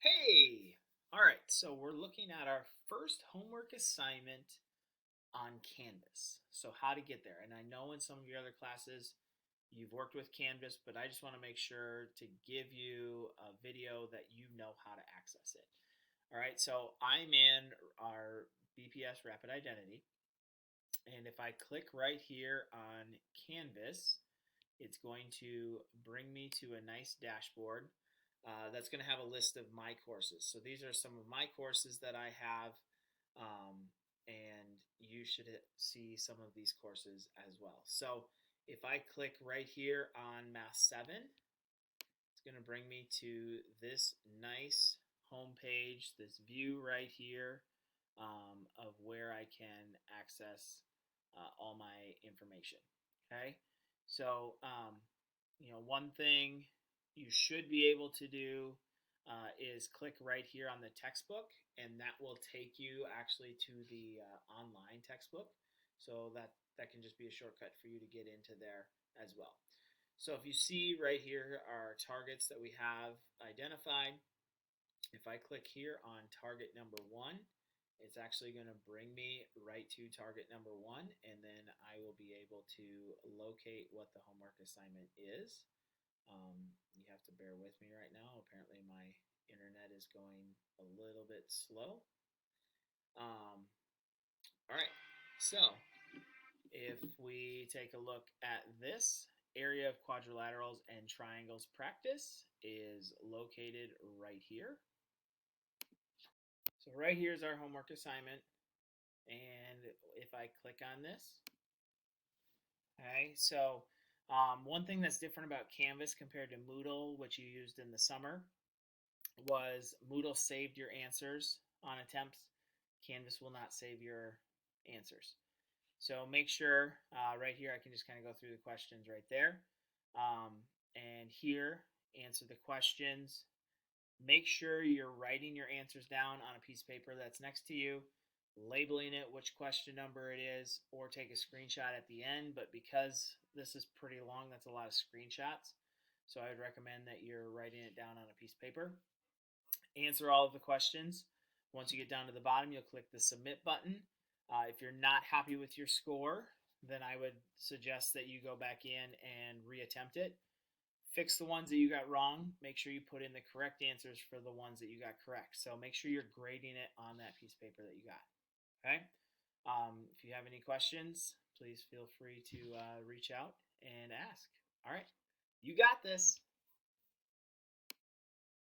Hey! All right, so we're looking at our first homework assignment on Canvas. So, how to get there. And I know in some of your other classes you've worked with Canvas, but I just want to make sure to give you a video that you know how to access it. All right, so I'm in our BPS Rapid Identity. And if I click right here on Canvas, it's going to bring me to a nice dashboard that's going to have a list of my courses. So these are some of my courses that I have, and you should see some of these courses as well. So if I click right here on Math 7, it's going to bring me to this nice home page, this view right here of where I can access all my information. Okay, so one thing you should be able to do is click right here on the textbook, and that will take you actually to the online textbook. So that can just be a shortcut for you to get into there as well. So if you see right here are targets that we have identified. If I click here on target number 1, it's actually going to bring me right to target number 1, and then I will be able to locate what the homework assignment is. You have to bear with me right now. Apparently my internet is going a little bit slow. All right, so if we take a look at this, area of quadrilaterals and triangles practice is located right here. So right here is our homework assignment, and if I click on this, okay, so one thing that's different about Canvas compared to Moodle, which you used in the summer, was Moodle saved your answers on attempts. Canvas will not save your answers. So make sure right here, I can just kind of go through the questions right there. And here, answer the questions. Make sure you're writing your answers down on a piece of paper that's next to you, labeling it, which question number it is, or take a screenshot at the end. But because this is pretty long, that's a lot of screenshots. So I would recommend that you're writing it down on a piece of paper. Answer all of the questions. Once you get down to the bottom, you'll click the submit button. If you're not happy with your score, then I would suggest that you go back in and reattempt it. Fix the ones that you got wrong. Make sure you put in the correct answers for the ones that you got correct. So make sure you're grading it on that piece of paper that you got. Okay? If you have any questions, please feel free to reach out and ask. All right. You got this.